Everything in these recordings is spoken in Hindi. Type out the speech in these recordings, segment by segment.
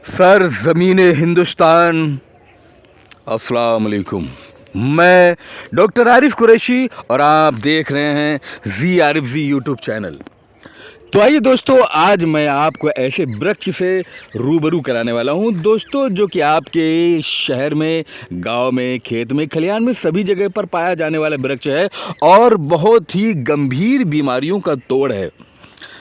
सर ज़मीन हिंदुस्तान, अस्सलाम वालेकुम। मैं डॉक्टर आरिफ कुरैशी और आप देख रहे हैं जी आरिफ जी यूट्यूब चैनल। तो आइए दोस्तों, आज मैं आपको ऐसे वृक्ष से रूबरू कराने वाला हूं दोस्तों, जो कि आपके शहर में, गांव में, खेत में, खलिहान में सभी जगह पर पाया जाने वाला वृक्ष है और बहुत ही गंभीर बीमारियों का तोड़ है।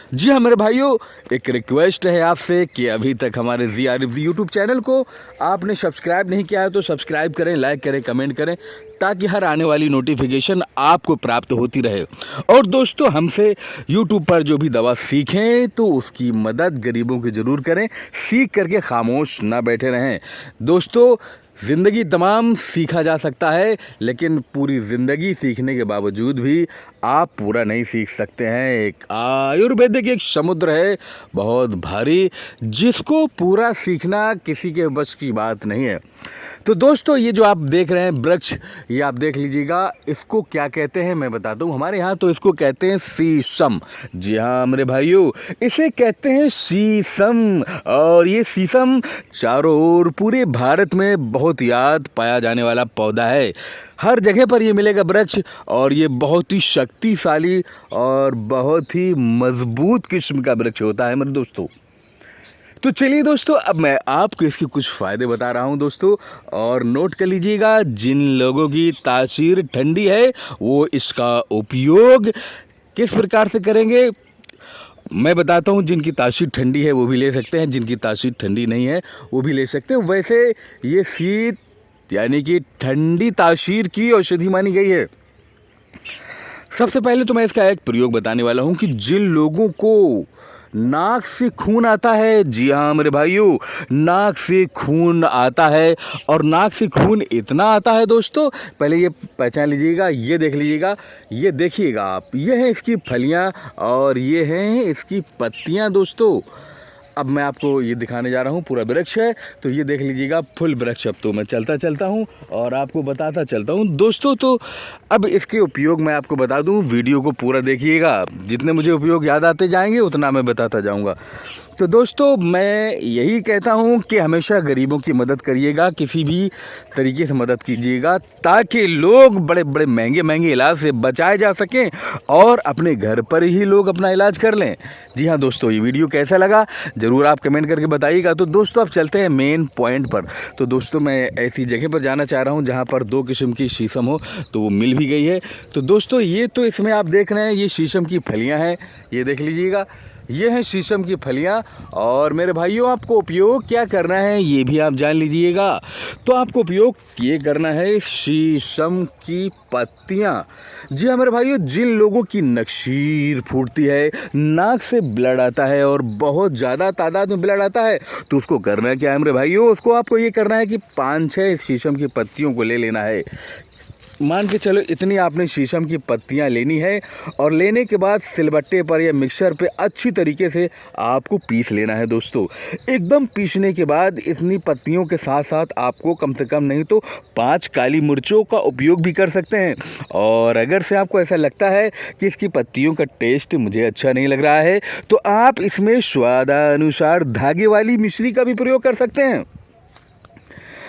जी हाँ मेरे भाइयों, एक रिक्वेस्ट है आपसे कि अभी तक हमारे जी आरिफ जी यूट्यूब चैनल को आपने सब्सक्राइब नहीं किया है तो सब्सक्राइब करें, लाइक करें, कमेंट करें, ताकि हर आने वाली नोटिफिकेशन आपको प्राप्त होती रहे। और दोस्तों, हमसे यूट्यूब पर जो भी दवा सीखें तो उसकी मदद गरीबों की ज़रूर करें, सीख करके खामोश ना बैठे रहें। दोस्तों, ज़िंदगी तमाम सीखा जा सकता है, लेकिन पूरी ज़िंदगी सीखने के बावजूद भी आप पूरा नहीं सीख सकते हैं। एक आयुर्वेदिक एक समुद्र है बहुत भारी, जिसको पूरा सीखना किसी के बस की बात नहीं है। तो दोस्तों, ये जो आप देख रहे हैं वृक्ष, ये आप देख लीजिएगा, इसको क्या कहते हैं मैं बताता हूँ। हमारे यहाँ तो इसको कहते हैं शीशम। जी हाँ मेरे भाइयों, इसे कहते हैं शीशम। और ये शीशम चारों ओर पूरे भारत में बहुत याद पाया जाने वाला पौधा है। हर जगह पर ये मिलेगा वृक्ष, और ये बहुत ही शक्तिशाली और बहुत ही मजबूत किस्म का वृक्ष होता है मेरे दोस्तों। तो चलिए दोस्तों, अब मैं आपको इसके कुछ फ़ायदे बता रहा हूं दोस्तों, और नोट कर लीजिएगा। जिन लोगों की तासीर ठंडी है वो इसका उपयोग किस प्रकार से करेंगे मैं बताता हूं। जिनकी तासीर ठंडी है वो भी ले सकते हैं, जिनकी तासीर ठंडी नहीं है वो भी ले सकते हैं। वैसे ये शीत यानी कि ठंडी तासीर की औषधि मानी गई है। सबसे पहले तो मैं इसका एक प्रयोग बताने वाला हूं कि जिन लोगों को नाक से खून आता है, जी हाँ मेरे भाइयों, नाक से खून आता है, और नाक से खून इतना आता है दोस्तों, पहले ये पहचान लीजिएगा, ये देख लीजिएगा, ये देखिएगा आप, ये हैं इसकी फलियां और ये हैं इसकी पत्तियां दोस्तों। अब मैं आपको ये दिखाने जा रहा हूँ, पूरा वृक्ष है तो ये देख लीजिएगा फुल वृक्ष। अब तो मैं चलता चलता हूँ और आपको बताता चलता हूँ दोस्तों। तो अब इसके उपयोग मैं आपको बता दूँ, वीडियो को पूरा देखिएगा, जितने मुझे उपयोग याद आते जाएंगे उतना मैं बताता जाऊँगा। तो दोस्तों, मैं यही कहता हूँ कि हमेशा गरीबों की मदद करिएगा, किसी भी तरीके से मदद कीजिएगा, ताकि लोग बड़े बड़े महंगे महंगे इलाज से बचाए जा सकें और अपने घर पर ही लोग अपना इलाज कर लें। जी हाँ दोस्तों, ये वीडियो कैसा लगा ज़रूर आप कमेंट करके बताइएगा। तो दोस्तों, अब चलते हैं मेन पॉइंट पर। तो दोस्तों, मैं ऐसी जगह पर जाना चाह रहा हूँ जहाँ पर दो किस्म की शीशम हो, तो वो मिल भी गई है। तो दोस्तों, ये तो इसमें आप देख रहे हैं, ये शीशम की फलियाँ हैं, ये देख लीजिएगा, ये हैं शीशम की फलियां। और मेरे भाइयों, आपको उपयोग क्या करना है ये भी आप जान लीजिएगा। तो आपको उपयोग ये करना है शीशम की पत्तियां। जी हाँ मेरे भाइयों, जिन लोगों की नक्शीर फूटती है, नाक से ब्लड आता है और बहुत ज़्यादा तादाद में ब्लड आता है, तो उसको करना क्या है मेरे भाइयों, उसको आपको ये करना है कि 5-6 शीशम की पत्तियों को ले लेना है। मान के चलो इतनी आपने शीशम की पत्तियां लेनी है, और लेने के बाद सिलबट्टे पर या मिक्सर पे अच्छी तरीके से आपको पीस लेना है दोस्तों। एकदम पीसने के बाद इतनी पत्तियों के साथ साथ आपको कम से कम नहीं तो 5 काली मिर्चों का उपयोग भी कर सकते हैं। और अगर से आपको ऐसा लगता है कि इसकी पत्तियों का टेस्ट मुझे अच्छा नहीं लग रहा है, तो आप इसमें स्वादानुसार धागे वाली मिश्री का भी प्रयोग कर सकते हैं।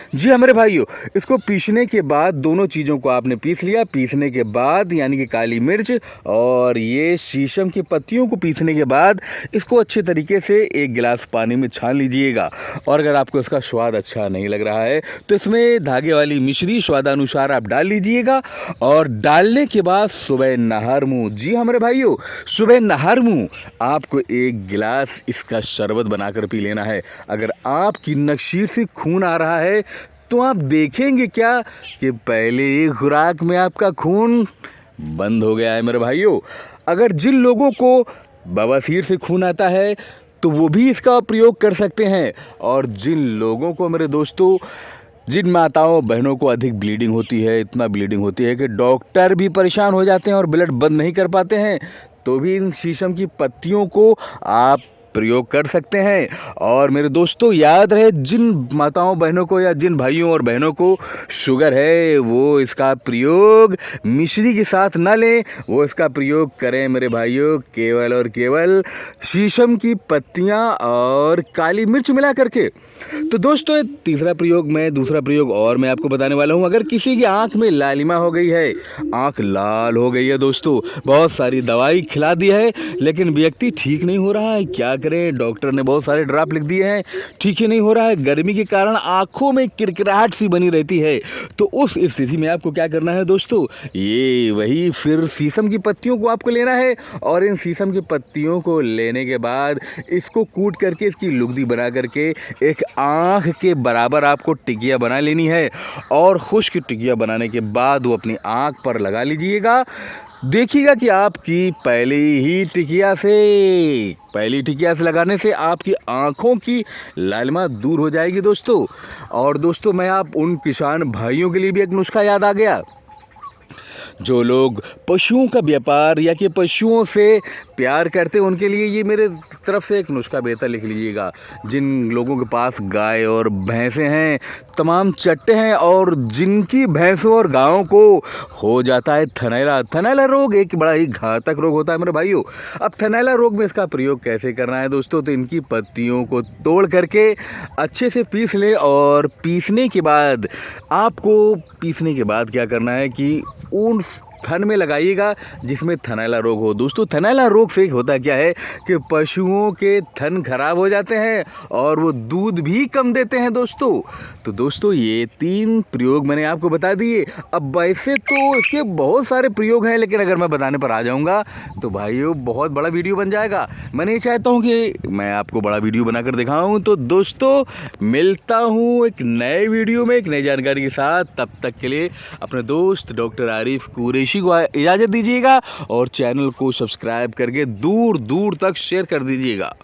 जी हाँ मेरे भाइयों, इसको पीसने के बाद दोनों चीज़ों को आपने पीस लिया। पीसने के बाद यानी कि काली मिर्च और ये शीशम की पत्तियों को पीसने के बाद इसको अच्छे तरीके से 1 गिलास पानी में छान लीजिएगा। और अगर आपको इसका स्वाद अच्छा नहीं लग रहा है तो इसमें धागे वाली मिश्री स्वादानुसार आप डाल लीजिएगा। और डालने के बाद सुबह नहर मुँह, जी हाँ मेरे भाइयों, सुबह नहर मुँह आपको 1 गिलास इसका शरबत बनाकर पी लेना है। अगर आपकी नक्शीर से खून आ रहा है तो आप देखेंगे क्या कि पहले ही खुराक में आपका खून बंद हो गया है मेरे भाइयों। अगर जिन लोगों को बवासीर से खून आता है तो वो भी इसका प्रयोग कर सकते हैं। और जिन लोगों को मेरे दोस्तों, जिन माताओं बहनों को अधिक ब्लीडिंग होती है, इतना ब्लीडिंग होती है कि डॉक्टर भी परेशान हो जाते हैं और ब्लड बंद नहीं कर पाते हैं, तो भी इन शीशम की पत्तियों को आप प्रयोग कर सकते हैं। और मेरे दोस्तों याद रहे, जिन माताओं बहनों को या जिन भाइयों और बहनों को शुगर है वो इसका प्रयोग मिश्री के साथ ना लें, वो इसका प्रयोग करें मेरे भाइयों केवल और केवल शीशम की पत्तियां और काली मिर्च मिला करके। तो दोस्तों तीसरा प्रयोग दूसरा प्रयोग और मैं आपको बताने वाला हूं। अगर किसी की आंख में लालिमा हो गई है, आंख लाल हो गई है दोस्तों, बहुत सारी दवाई खिला दी है लेकिन व्यक्ति ठीक नहीं हो रहा है, क्या करें? डॉक्टर ने बहुत सारे ड्रॉप लिख दिए हैं, ठीक ही नहीं हो रहा है। गर्मी के कारण आंखों में किरकिराहट सी बनी रहती है। तो उस स्थिति में आपको क्या करना है दोस्तों, ये वही फिर शीशम की पत्तियों को आपको लेना है और इन शीशम की पत्तियों को लेने के बाद इसको कूट करके इसकी लुगदी बना करके एक आँख के बराबर आपको टिकिया बना लेनी है और खुश्क टिकिया बनाने के बाद वो अपनी आँख पर लगा लीजिएगा। देखिएगा कि आपकी पहली टिकिया से लगाने से आपकी आँखों की लालिमा दूर हो जाएगी दोस्तों। और दोस्तों मैं आप उन किसान भाइयों के लिए भी एक नुस्खा याद आ गया, जो लोग पशुओं का व्यापार या कि पशुओं से प्यार करते हैं, उनके लिए ये मेरे तरफ से एक नुस्खा बेहतर लिख लीजिएगा। जिन लोगों के पास गाय और भैंसें हैं, तमाम चट्टे हैं और जिनकी भैंसों और गायों को हो जाता है थनैला रोग, एक बड़ा ही घातक रोग होता है मेरे भाइयों। अब थनैला रोग में इसका प्रयोग कैसे करना है दोस्तों, तो इनकी पत्तियों को तोड़ करके अच्छे से पीस लें और पीसने के बाद क्या करना है कि उन थन में लगाइएगा जिसमें थनैला रोग हो। दोस्तों थनैला रोग से होता क्या है कि पशुओं के थन खराब हो जाते हैं और वो दूध भी कम देते हैं दोस्तों। तो दोस्तों ये 3 प्रयोग मैंने आपको बता दिए। अब वैसे तो इसके बहुत सारे प्रयोग हैं, लेकिन अगर मैं बताने पर आ जाऊंगा तो भाइयों बहुत बड़ा वीडियो बन जाएगा। मैं नहीं चाहता हूं कि मैं आपको बड़ा वीडियो बनाकर दिखाऊं। तो दोस्तों मिलता हूं एक नए वीडियो में एक नई जानकारी के साथ। तब तक के लिए अपने दोस्त डॉक्टर आरिफ कुरैशी को इजाज़त दीजिएगा और चैनल को सब्सक्राइब करके दूर दूर तक शेयर कर दीजिएगा।